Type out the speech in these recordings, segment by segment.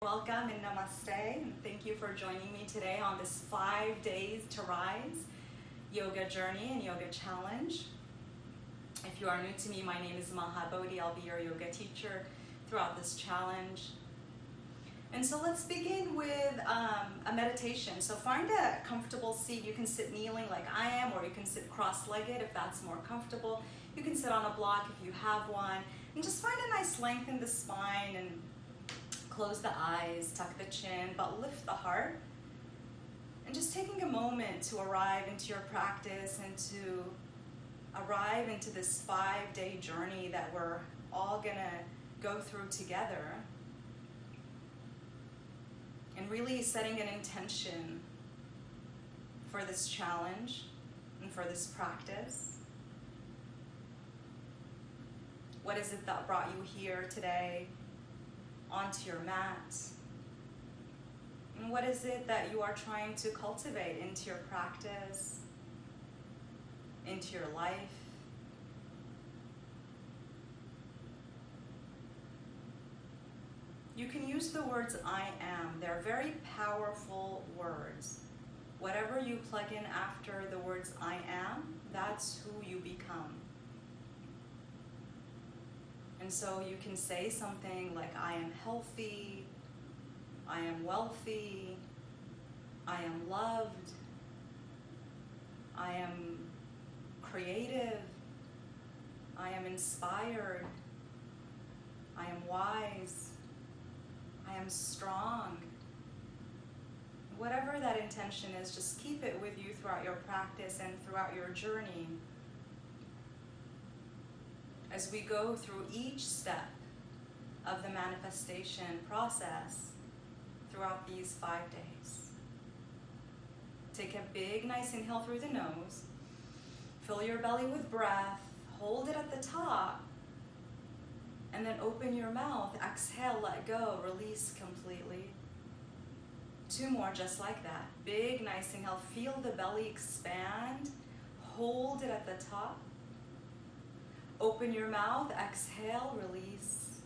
Welcome and namaste, and thank you for joining me today on this 5 days to rise yoga journey and yoga challenge. If you are new to me, my name is BODHI. I'll be your yoga teacher throughout this challenge. And so let's begin with a meditation. So find a comfortable seat. You can sit kneeling like I am, or you can sit cross-legged if that's more comfortable. You can sit on a block if you have one, and just find a nice length in the spine and close the eyes, tuck the chin, but lift the heart. And just taking a moment to arrive into your practice and to arrive into this 5-day journey that we're all gonna go through together. And really setting an intention for this challenge and for this practice. What is it that brought you here today onto your mat? And what is it that you are trying to cultivate into your practice, into your life? You can use the words I am. They're very powerful words. Whatever you plug in after the words I am, that's who you become. And so you can say something like, I am healthy, I am wealthy, I am loved, I am creative, I am inspired, I am wise, I am strong. Whatever that intention is, just keep it with you throughout your practice and throughout your journey, as we go through each step of the manifestation process throughout these 5 days. Take a big, nice inhale through the nose. Fill your belly with breath. Hold it at the top. And then open your mouth. Exhale, let go. Release completely. 2 more just like that. Big, nice inhale. Feel the belly expand. Hold it at the top. Open your mouth, exhale, release.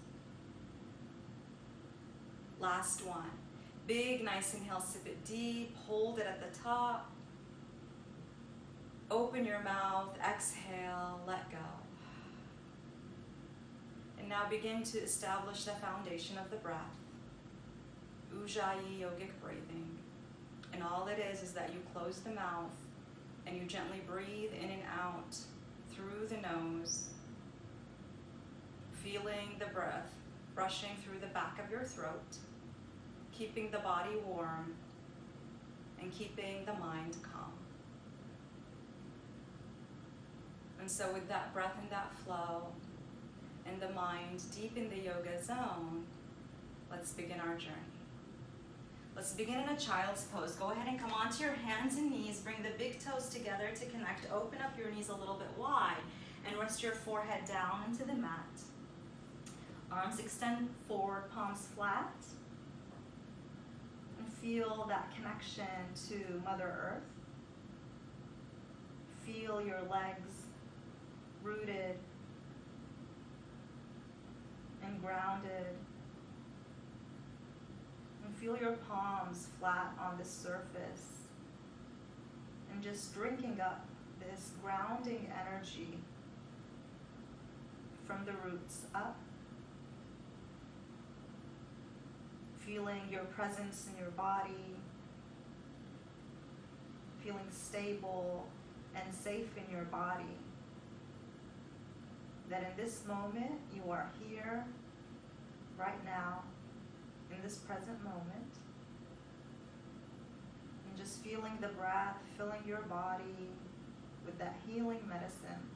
Last one. Big, nice inhale, sip it deep, hold it at the top. Open your mouth, exhale, let go. And now begin to establish the foundation of the breath. Ujjayi yogic breathing. And all it is that you close the mouth and you gently breathe in and out through the nose, feeling the breath brushing through the back of your throat, keeping the body warm and keeping the mind calm. And so with that breath and that flow and the mind deep in the yoga zone, let's begin our journey. Let's begin in a child's pose. Go ahead and come onto your hands and knees. Bring the big toes together to connect. Open up your knees a little bit wide and rest your forehead down into the mat. Arms extend forward, palms flat. And feel that connection to Mother Earth. Feel your legs rooted and grounded. And feel your palms flat on the surface. And just drinking up this grounding energy from the roots up. Feeling your presence in your body, feeling stable and safe in your body. That in this moment, you are here, right now, in this present moment. And just feeling the breath, filling your body with that healing medicine.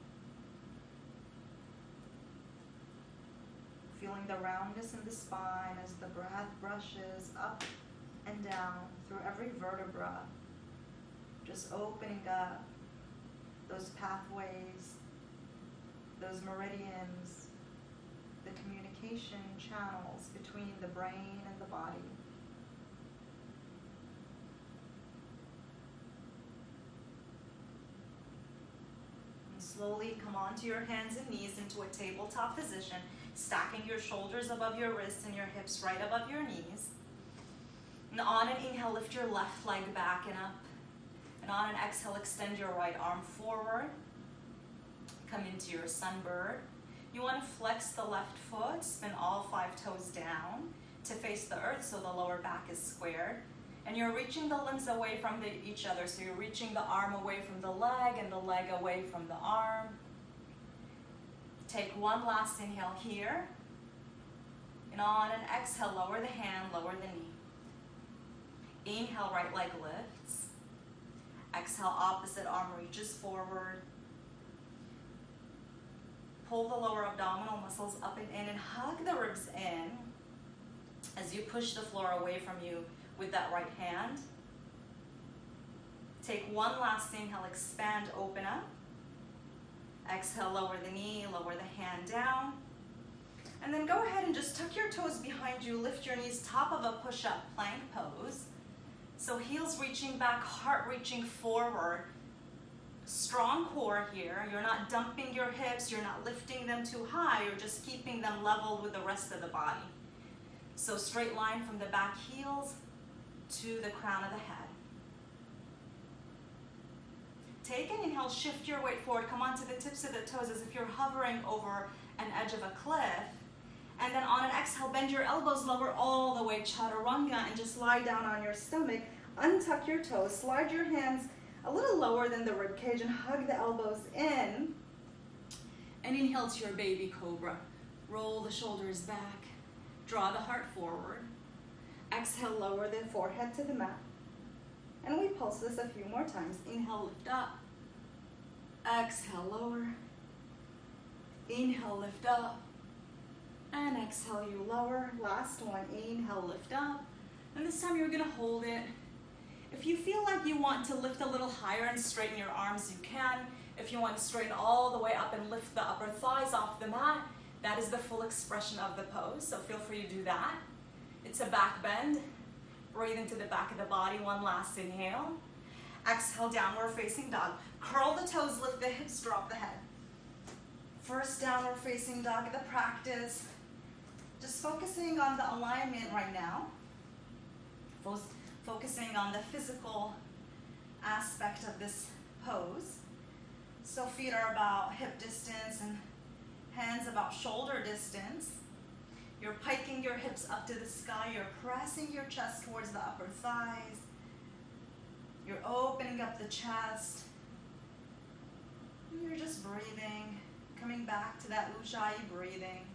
Feeling the roundness in the spine as the breath brushes up and down through every vertebra. Just opening up those pathways, those meridians, the communication channels between the brain and the body. And slowly come onto your hands and knees into a tabletop position, stacking your shoulders above your wrists and your hips right above your knees. And on an inhale, lift your left leg back and up. And on an exhale, extend your right arm forward. Come into your sunbird. You want to flex the left foot, spin all 5 toes down to face the earth so the lower back is squared. And you're reaching the limbs away from each other. So you're reaching the arm away from the leg and the leg away from the arm. Take one last inhale here. And on an exhale, lower the hand, lower the knee. Inhale, right leg lifts. Exhale, opposite arm reaches forward. Pull the lower abdominal muscles up and in and hug the ribs in as you push the floor away from you with that right hand. Take one last inhale, expand, open up. Exhale, lower the knee, lower the hand down. And then go ahead and just tuck your toes behind you, lift your knees, top of a push-up plank pose. So heels reaching back, heart reaching forward. Strong core here. You're not dumping your hips, you're not lifting them too high, you're just keeping them level with the rest of the body. So straight line from the back heels to the crown of the head. Take an inhale, shift your weight forward, come onto the tips of the toes as if you're hovering over an edge of a cliff. And then on an exhale, bend your elbows, lower all the way, chaturanga, and just lie down on your stomach. Untuck your toes, slide your hands a little lower than the rib cage and hug the elbows in. And inhale to your baby cobra. Roll the shoulders back, draw the heart forward. Exhale, lower the forehead to the mat. And we pulse this a few more times. Inhale, lift up. Exhale, lower. Inhale, lift up. And exhale, you lower. Last one, inhale, lift up. And this time you're gonna hold it. If you feel like you want to lift a little higher and straighten your arms, you can. If you want to straighten all the way up and lift the upper thighs off the mat, that is the full expression of the pose, so feel free to do that. It's a back bend. Breathe into the back of the body, one last inhale. Exhale, downward facing dog. Curl the toes, lift the hips, drop the head. First downward facing dog of the practice. Just focusing on the alignment right now. Focusing on the physical aspect of this pose. So feet are about hip distance and hands about shoulder distance. You're piking your hips up to the sky. You're pressing your chest towards the upper thighs. You're opening up the chest. You're just breathing, coming back to that Ujjayi breathing.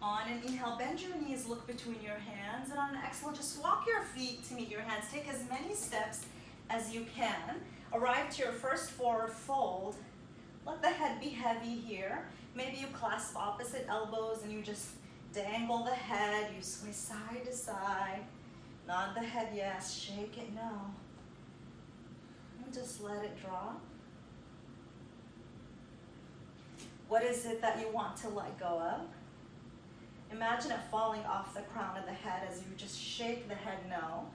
On an inhale, bend your knees, look between your hands, and on an exhale, just walk your feet to meet your hands. Take as many steps as you can. Arrive to your first forward fold. Let the head be heavy here. Maybe you clasp opposite elbows and you just dangle the head. You sway side to side. Nod the head, yes. Shake it, no. And just let it drop. What is it that you want to let go of? Imagine it falling off the crown of the head as you just shake the head no.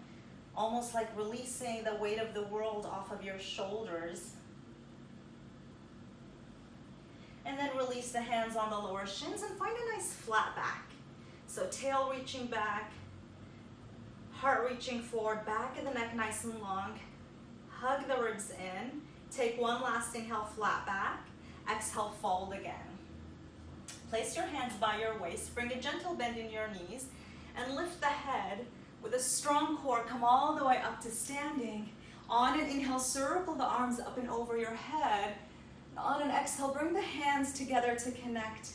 Almost like releasing the weight of the world off of your shoulders. And then release the hands on the lower shins and find a nice flat back. So tail reaching back, heart reaching forward, back of the neck nice and long. Hug the ribs in. Take one last inhale, flat back. Exhale, fold again. Place your hands by your waist, bring a gentle bend in your knees, and lift the head with a strong core. Come all the way up to standing. On an inhale, circle the arms up and over your head. On an exhale, bring the hands together to connect,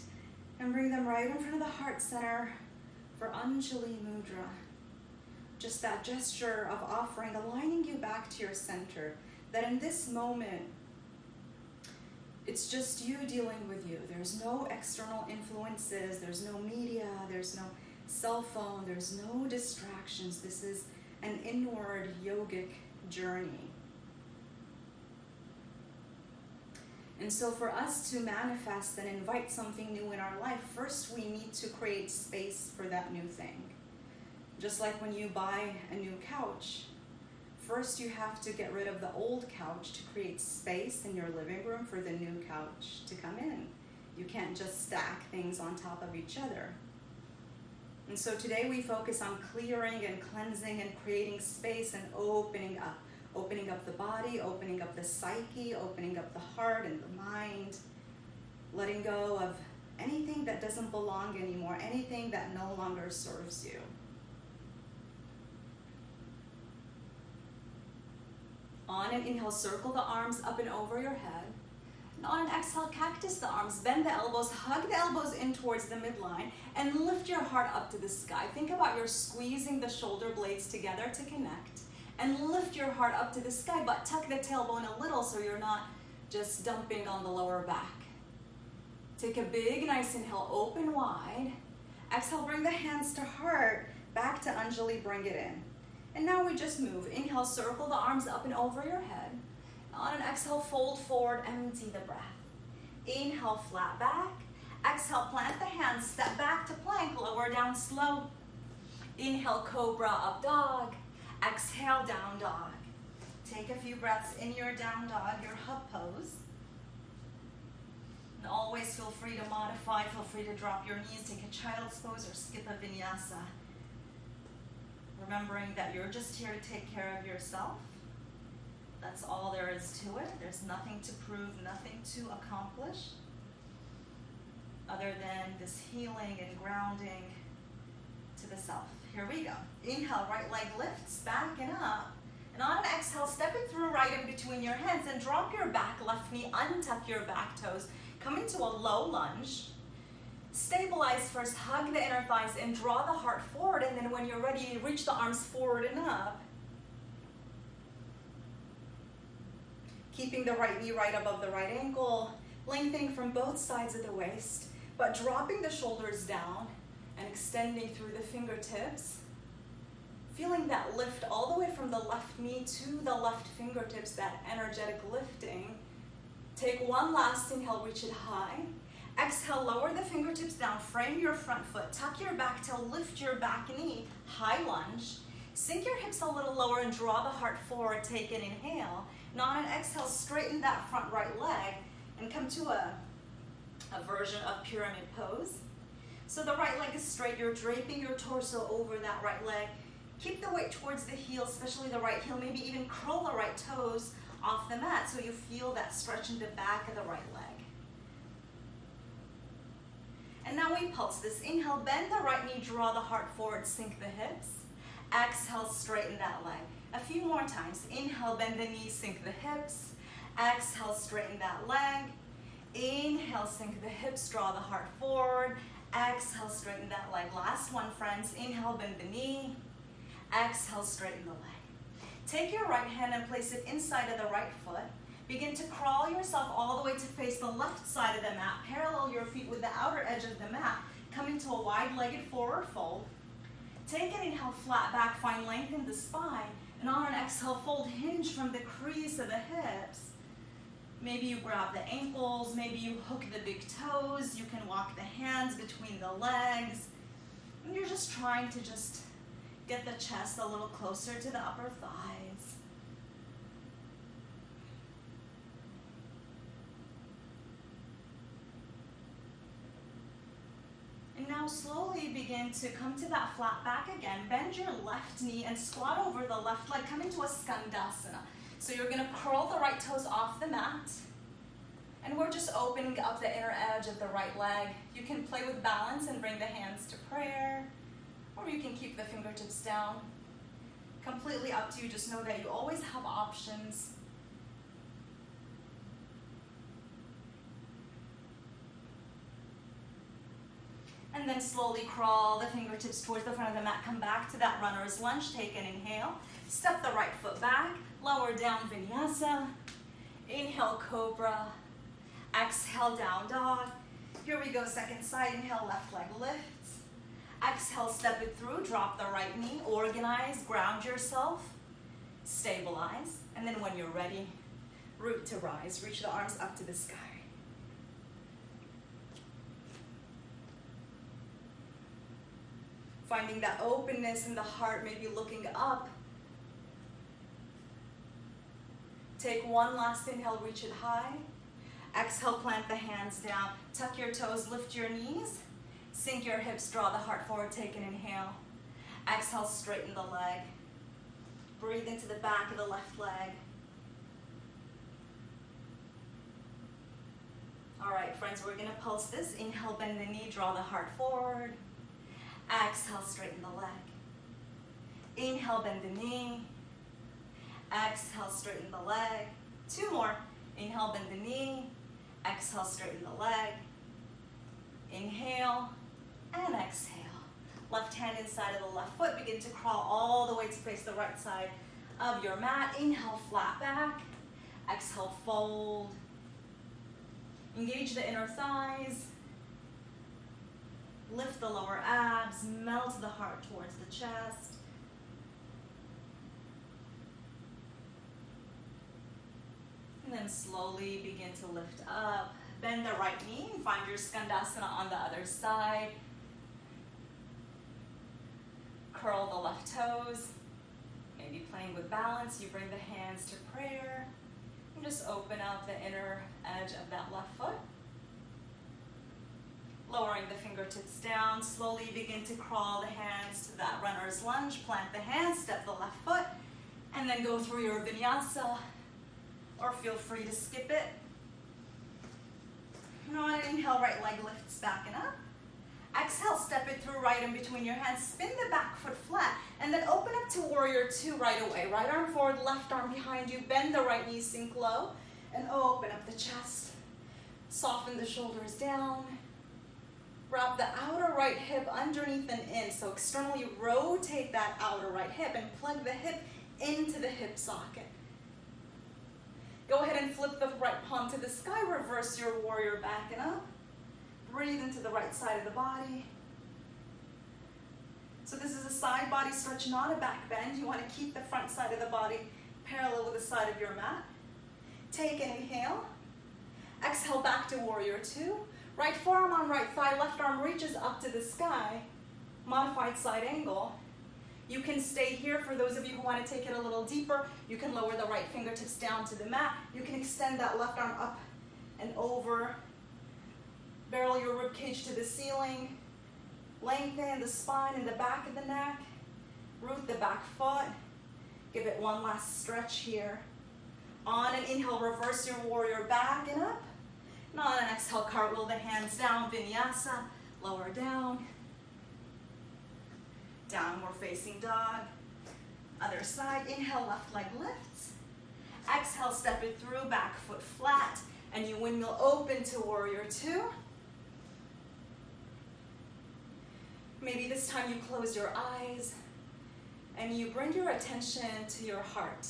and bring them right in front of the heart center for Anjali Mudra. Just that gesture of offering, aligning you back to your center, that in this moment, it's just you dealing with you. There's no external influences, there's no media, there's no cell phone, there's no distractions. This is an inward yogic journey. And so for us to manifest and invite something new in our life, first we need to create space for that new thing. Just like when you buy a new couch, First, you have to get rid of the old couch to create space in your living room for the new couch to come in. You can't just stack things on top of each other. And so today we focus on clearing and cleansing and creating space and opening up the body, opening up the psyche, opening up the heart and the mind, letting go of anything that doesn't belong anymore, anything that no longer serves you. On an inhale, circle the arms up and over your head. And on an exhale, cactus the arms, bend the elbows, hug the elbows in towards the midline, and lift your heart up to the sky. Think about you're squeezing the shoulder blades together to connect, and lift your heart up to the sky, but tuck the tailbone a little so you're not just dumping on the lower back. Take a big, nice inhale, open wide. Exhale, bring the hands to heart, back to Anjali, bring it in. And now we just move. Inhale, circle the arms up and over your head. On an exhale, fold forward, empty the breath. Inhale, flat back. Exhale, plant the hands, step back to plank, lower down slow. Inhale, cobra, up dog. Exhale, down dog. Take a few breaths in your down dog, your hub pose. And always feel free to modify, feel free to drop your knees, take a child's pose or skip a vinyasa. Remembering that you're just here to take care of yourself. That's all there is to it. There's nothing to prove, nothing to accomplish, other than this healing and grounding to the self. Here we go. Inhale, right leg lifts back and up. And on an exhale, step it through right in between your hands and drop your back left knee, untuck your back toes. Come into a low lunge. Stabilize first, hug the inner thighs and draw the heart forward, and then when you're ready, reach the arms forward and up. Keeping the right knee right above the right ankle, lengthening from both sides of the waist, but dropping the shoulders down and extending through the fingertips. Feeling that lift all the way from the left knee to the left fingertips, that energetic lifting. Take one last inhale, reach it high. Exhale, lower the fingertips down, frame your front foot, tuck your back toe, lift your back knee, high lunge. Sink your hips a little lower and draw the heart forward, take an inhale. And on an exhale, straighten that front right leg and come to a version of pyramid pose. So the right leg is straight, you're draping your torso over that right leg. Keep the weight towards the heel, especially the right heel, maybe even curl the right toes off the mat so you feel that stretch in the back of the right leg. And now we pulse this. Inhale, bend the right knee, draw the heart forward, sink the hips. Exhale, straighten that leg. A few more times. Inhale, bend the knees, sink the hips. Exhale, straighten that leg. Inhale, sink the hips, draw the heart forward. Exhale, straighten that leg. Last one, friends. Inhale, bend the knee. Exhale, straighten the leg. Take your right hand and place it inside of the right foot. Begin to crawl yourself all the way to face the left side of the mat. Parallel your feet with the outer edge of the mat. Come into a wide-legged forward fold. Take an inhale, flat back, find length in the spine. And on an exhale, fold, hinge from the crease of the hips. Maybe you grab the ankles, maybe you hook the big toes. You can walk the hands between the legs. And you're just trying to just get the chest a little closer to the upper thighs. And now slowly begin to come to that flat back again. Bend your left knee and squat over the left leg. Come into a skandasana. So you're going to curl the right toes off the mat. And we're just opening up the inner edge of the right leg. You can play with balance and bring the hands to prayer. Or you can keep the fingertips down. Completely up to you. Just know that you always have options. And then slowly crawl the fingertips towards the front of the mat. Come back to that runner's lunge. Take an inhale. Step the right foot back. Lower down vinyasa. Inhale, cobra. Exhale, down dog. Here we go, second side. Inhale, left leg lifts. Exhale, step it through. Drop the right knee. Organize, ground yourself. Stabilize. And then when you're ready, root to rise. Reach the arms up to the sky. Finding that openness in the heart, maybe looking up. Take one last inhale, reach it high. Exhale, plant the hands down. Tuck your toes, lift your knees. Sink your hips, draw the heart forward, take an inhale. Exhale, straighten the leg. Breathe into the back of the left leg. All right, friends, we're gonna pulse this. Inhale, bend the knee, draw the heart forward. Exhale, straighten the leg. Inhale, bend the knee. Exhale, straighten the leg. Two more. Inhale, bend the knee. Exhale, straighten the leg. Inhale and exhale. Left hand inside of the left foot. Begin to crawl all the way to face the right side of your mat. Inhale, flat back. Exhale, fold. Engage the inner thighs. Lift the lower abs. Melt the heart towards the chest. And then slowly begin to lift up. Bend the right knee and find your skandasana on the other side. Curl the left toes. Maybe playing with balance, you bring the hands to prayer. And just open out the inner edge of that left foot. Lowering the fingertips down, slowly begin to crawl the hands to that runner's lunge. Plant the hands, step the left foot, and then go through your vinyasa. Or feel free to skip it. And on an inhale, right leg lifts back and up. Exhale, step it through right in between your hands. Spin the back foot flat. And then open up to warrior two right away. Right arm forward, left arm behind you. Bend the right knee, sink low. And open up the chest. Soften the shoulders down. Wrap the outer right hip underneath and in. So externally rotate that outer right hip and plug the hip into the hip socket. Go ahead and flip the right palm to the sky. Reverse your warrior back and up. Breathe into the right side of the body. So this is a side body stretch, not a back bend. You want to keep the front side of the body parallel with the side of your mat. Take an inhale. Exhale back to warrior two. Right forearm on right thigh, left arm reaches up to the sky. Modified side angle. You can stay here for those of you who want to take it a little deeper. You can lower the right fingertips down to the mat. You can extend that left arm up and over. Barrel your rib cage to the ceiling. Lengthen the spine and the back of the neck. Root the back foot. Give it one last stretch here. On an inhale, reverse your warrior back and up. And on an exhale, cartwheel the hands down, vinyasa, lower down. Downward facing dog. Other side, inhale, left leg lifts. Exhale, step it through, back foot flat. And you windmill open to warrior two. Maybe this time you close your eyes and you bring your attention to your heart.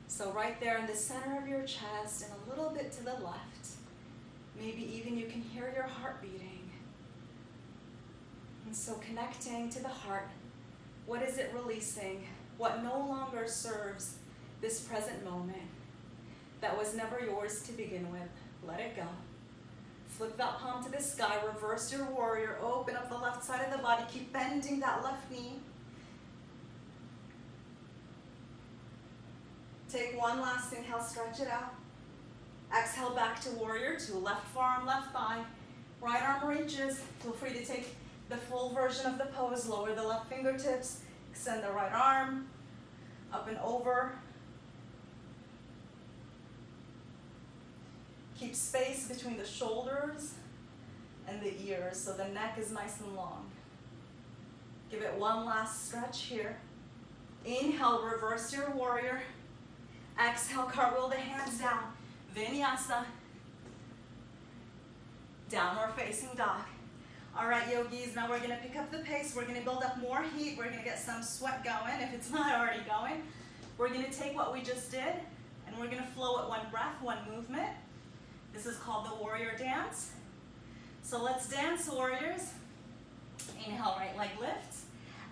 So right there in the center of your chest and a little bit to the left. Maybe even you can hear your heart beating. And so connecting to the heart, what is it releasing? What no longer serves this present moment that was never yours to begin with? Let it go. Flip that palm to the sky, reverse your warrior, open up the left side of the body, keep bending that left knee. Take one last inhale, stretch it out. Exhale back to warrior two, left forearm, left thigh. Right arm reaches, feel free to take the full version of the pose, lower the left fingertips, extend the right arm, up and over. Keep space between the shoulders and the ears so the neck is nice and long. Give it one last stretch here. Inhale, reverse your warrior. Exhale, cartwheel the hands down. Vinyasa. Downward facing dog. All right, yogis, now we're gonna pick up the pace. We're gonna build up more heat. We're gonna get some sweat going if it's not already going. We're gonna take what we just did and we're gonna flow it one breath, one movement. This is called the warrior dance. So let's dance, warriors. Inhale, right leg lifts.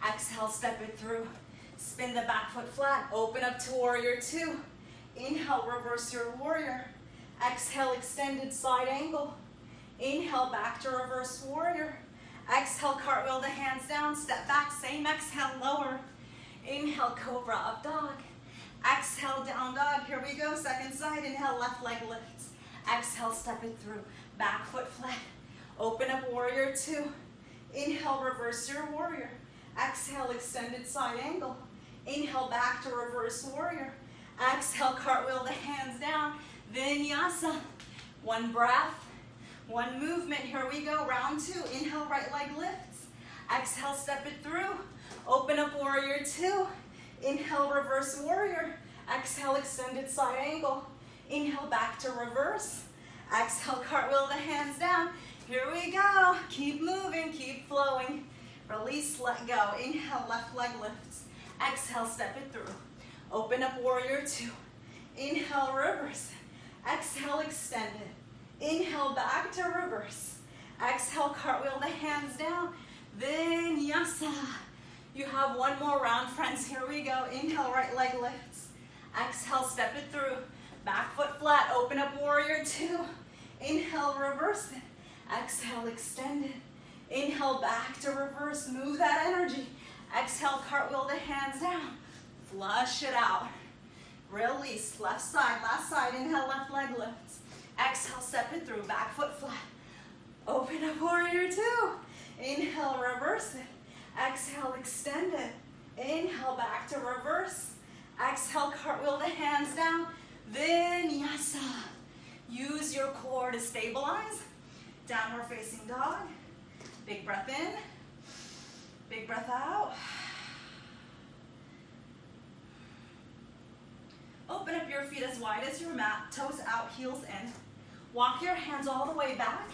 Exhale, step it through. Spin the back foot flat. Open up to warrior two. Inhale, reverse your warrior. Exhale, extended side angle. Inhale, back to reverse warrior. Exhale, cartwheel the hands down. Step back, same exhale, lower. Inhale, cobra up dog. Exhale, down dog. Here we go. Second side. Inhale, left leg lifts. Exhale, step it through. Back foot flat. Open up, warrior two. Inhale, reverse your warrior. Exhale, extended side angle. Inhale, back to reverse warrior. Exhale, cartwheel the hands down. Vinyasa. One breath, one movement. Here we go. Round two. Inhale, right leg lifts. Exhale, step it through. Open up, warrior two. Inhale, reverse warrior. Exhale, extended side angle. Inhale, back to reverse. Exhale, cartwheel the hands down. Here we go. Keep moving, keep flowing. Release, let go. Inhale, left leg lifts. Exhale, step it through. Open up, warrior two. Inhale, reverse. Exhale, extend it. Inhale, back to reverse. Exhale, cartwheel the hands down. Vinyasa. You have one more round, friends. Here we go. Inhale, right leg lifts. Exhale, step it through. Back foot flat. Open up, warrior two. Inhale, reverse it. Exhale, extend it. Inhale, back to reverse. Move that energy. Exhale, cartwheel the hands down. Flush it out. Release. Left side, last side. Inhale, left leg lifts. Exhale, step it through. Back foot flat. Open up, warrior two. Inhale, reverse it. Exhale, extend it. Inhale, back to reverse. Exhale, cartwheel the hands down. Vinyasa. Use your core to stabilize. Downward facing dog. Big breath in. Big breath out. Open up your feet as wide as your mat. Toes out, heels in. Walk your hands all the way back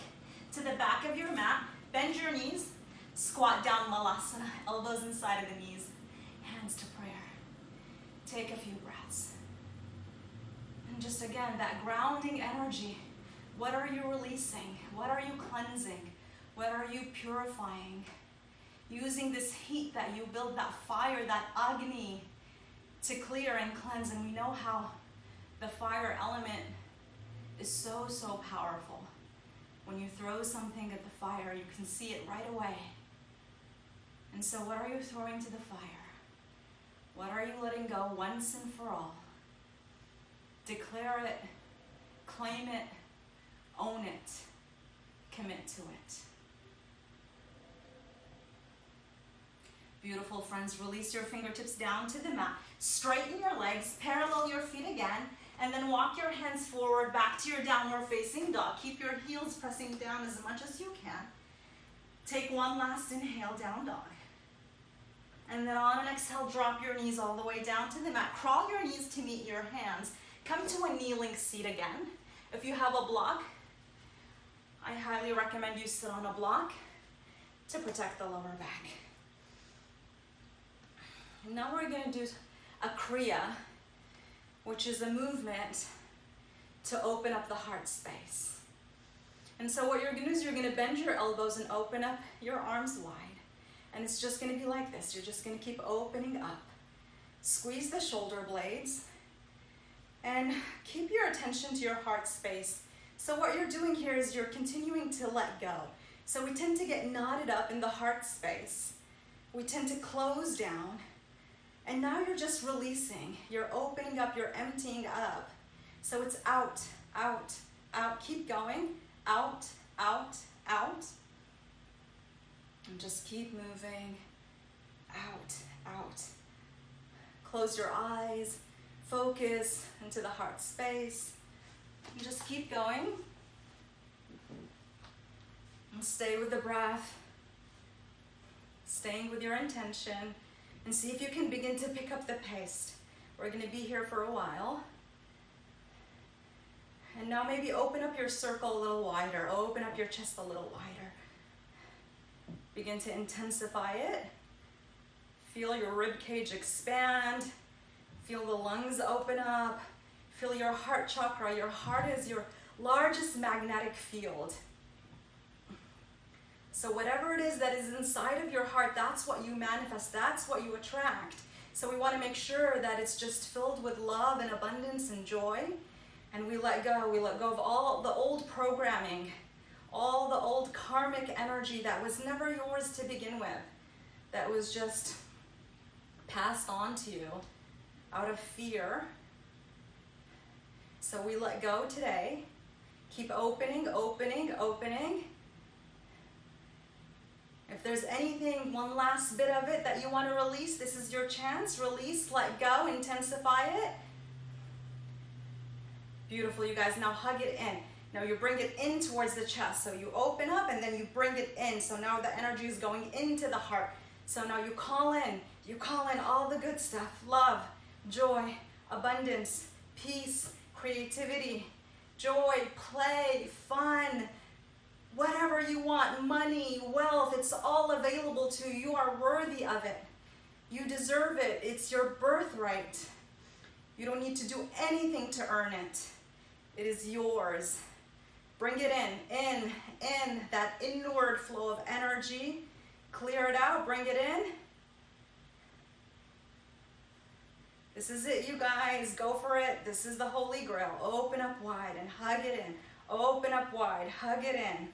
to the back of your mat. Bend your knees. Squat down, malasana. Elbows inside of the knees. Hands to prayer. Take a few breaths. And just again, that grounding energy. What are you releasing? What are you cleansing? What are you purifying? Using this heat that you build, that fire, that agni, to clear and cleanse. And we know how the fire element is so, so powerful. When you throw something at the fire, you can see it right away. And so what are you throwing to the fire? What are you letting go once and for all? Declare it, claim it, own it, commit to it. Beautiful, friends. Release your fingertips down to the mat. Straighten your legs, parallel your feet again, and then walk your hands forward back to your downward facing dog. Keep your heels pressing down as much as you can. Take one last inhale, down dog. And then on an exhale, drop your knees all the way down to the mat. Crawl your knees to meet your hands. Come to a kneeling seat again. If you have a block, I highly recommend you sit on a block to protect the lower back. And now we're going to do a kriya, which is a movement to open up the heart space. And so what you're going to do is you're going to bend your elbows and open up your arms wide. And it's just going to be like this. You're just going to keep opening up. Squeeze the shoulder blades and keep your attention to your heart space. So what you're doing here is you're continuing to let go. So we tend to get knotted up in the heart space. We tend to close down. And now you're just releasing. You're opening up, you're emptying up. So it's out, out, out. Keep going. Out, out, out. And just keep moving. Out, out. Close your eyes. Focus into the heart space. And just keep going. And stay with the breath. Staying with your intention. And see if you can begin to pick up the pace. We're going to be here for a while. And now maybe open up your circle a little wider. Open up your chest a little wider. Begin to intensify it. Feel your rib cage expand. Feel the lungs open up. Feel your heart chakra. Your heart is your largest magnetic field. So whatever it is that is inside of your heart, that's what you manifest, that's what you attract. So we want to make sure that it's just filled with love and abundance and joy. And we let go of all the old programming, all the old karmic energy that was never yours to begin with, that was just passed on to you out of fear. So we let go today. Keep opening, opening, opening. If there's anything, one last bit of it that you want to release, this is your chance. Release, let go, intensify it. Beautiful, you guys. Now hug it in. Now you bring it in towards the chest. So you open up and then you bring it in. So now the energy is going into the heart. So now you call in all the good stuff. Love, joy, abundance, peace, creativity, joy, play, fun, whatever you want, money, wealth, it's all available to you. You are worthy of it. You deserve it. It's your birthright. You don't need to do anything to earn it. It is yours. Bring it in, that inward flow of energy. Clear it out, bring it in. This is it, you guys. Go for it. This is the Holy Grail. Open up wide and hug it in. Open up wide, hug it in.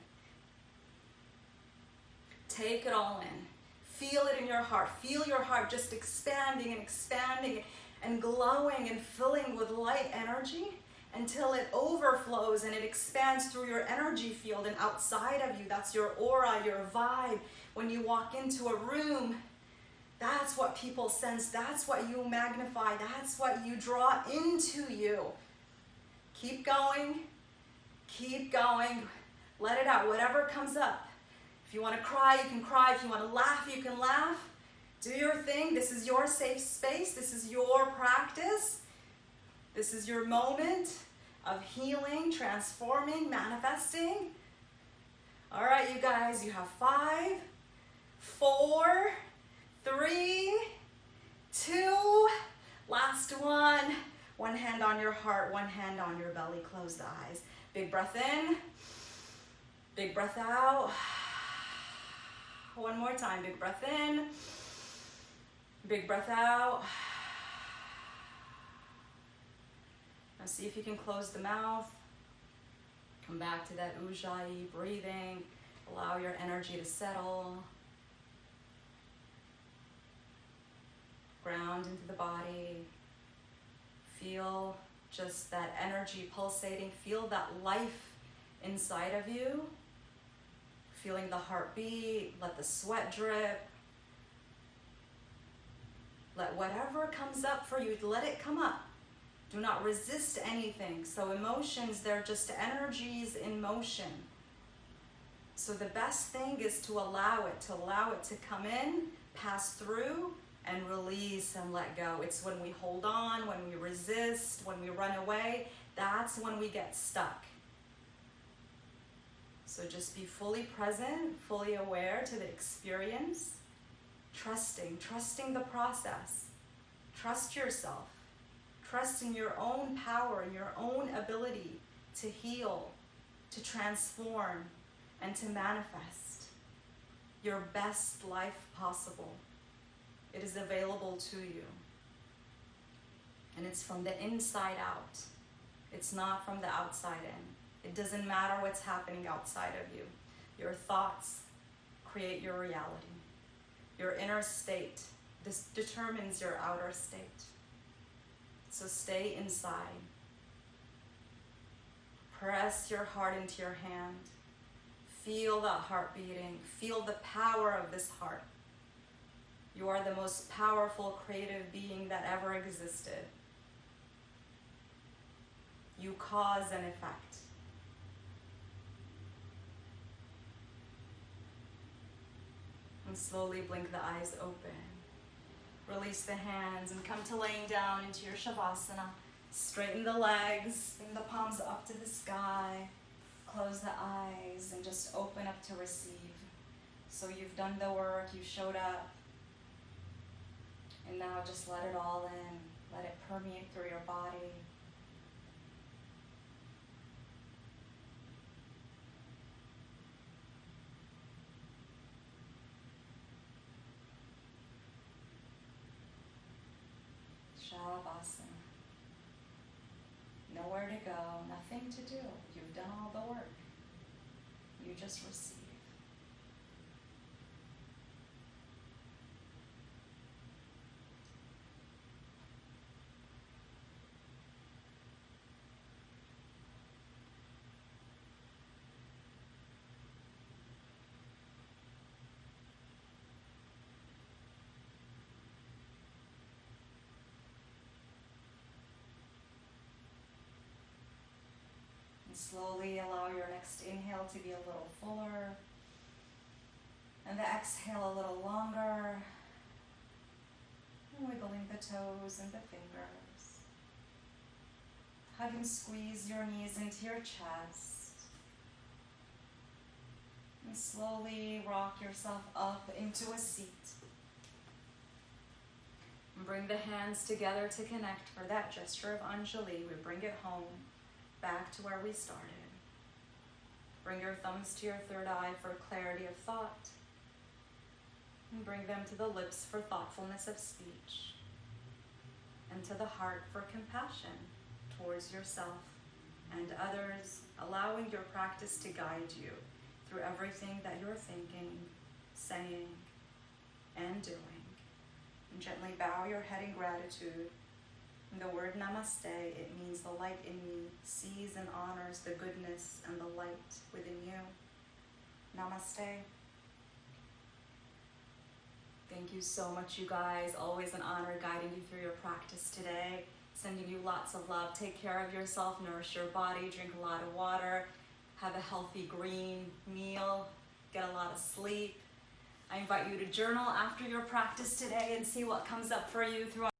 Take it all in. Feel it in your heart. Feel your heart just expanding and expanding and glowing and filling with light energy until it overflows and it expands through your energy field and outside of you. That's your aura, your vibe. When you walk into a room, that's what people sense. That's what you magnify. That's what you draw into you. Keep going. Keep going. Let it out. Whatever comes up. If you want to cry, you can cry. If you want to laugh, you can laugh. Do your thing. This is your safe space. This is your practice. This is your moment of healing, transforming, manifesting. All right, you guys, you have 5, 4, 3, 2, last one. One hand on your heart, one hand on your belly. Close the eyes. Big breath in, big breath out. One more time, big breath in, big breath out. Now see if you can close the mouth. Come back to that ujjayi, breathing. Allow your energy to settle. Ground into the body. Feel just that energy pulsating. Feel that life inside of you. Feeling the heartbeat. Let the sweat drip. Let whatever comes up for you, let it come up. Do not resist anything. So emotions, they're just energies in motion. So the best thing is to allow it to come in, pass through, and release and let go. It's when we hold on, when we resist, when we run away, that's when we get stuck. So just be fully present, fully aware to the experience, trusting the process. Trust yourself. Trust in your own power, in your own ability to heal, to transform, and to manifest your best life possible. It is available to you. And it's from the inside out. It's not from the outside in. It doesn't matter what's happening outside of you. Your thoughts create your reality. Your inner state, this determines your outer state. So stay inside. Press your heart into your hand. Feel that heart beating. Feel the power of this heart. You are the most powerful creative being that ever existed. You cause and effect. And slowly blink the eyes open. Release the hands and come to laying down into your Shavasana. Straighten the legs, bring the palms up to the sky. Close the eyes and just open up to receive. So you've done the work, you showed up. And now just let it all in. Let it permeate through your body. Shavasana. Nowhere to go, nothing to do. You've done all the work. You just receive. And slowly allow your next inhale to be a little fuller. And the exhale a little longer. And wiggling the toes and the fingers. Hug and squeeze your knees into your chest. And slowly rock yourself up into a seat. And bring the hands together to connect for that gesture of Anjali. We bring it home, back to where we started. Bring your thumbs to your third eye for clarity of thought. And bring them to the lips for thoughtfulness of speech. And to the heart for compassion towards yourself and others, allowing your practice to guide you through everything that you're thinking, saying, and doing. And gently bow your head in gratitude. And the word namaste, it means the light in me sees and honors the goodness and the light within you. Namaste. Thank you so much, you guys. Always an honor guiding you through your practice today. Sending you lots of love. Take care of yourself, nourish your body, drink a lot of water, have a healthy green meal, get a lot of sleep. I invite you to journal after your practice today and see what comes up for you throughout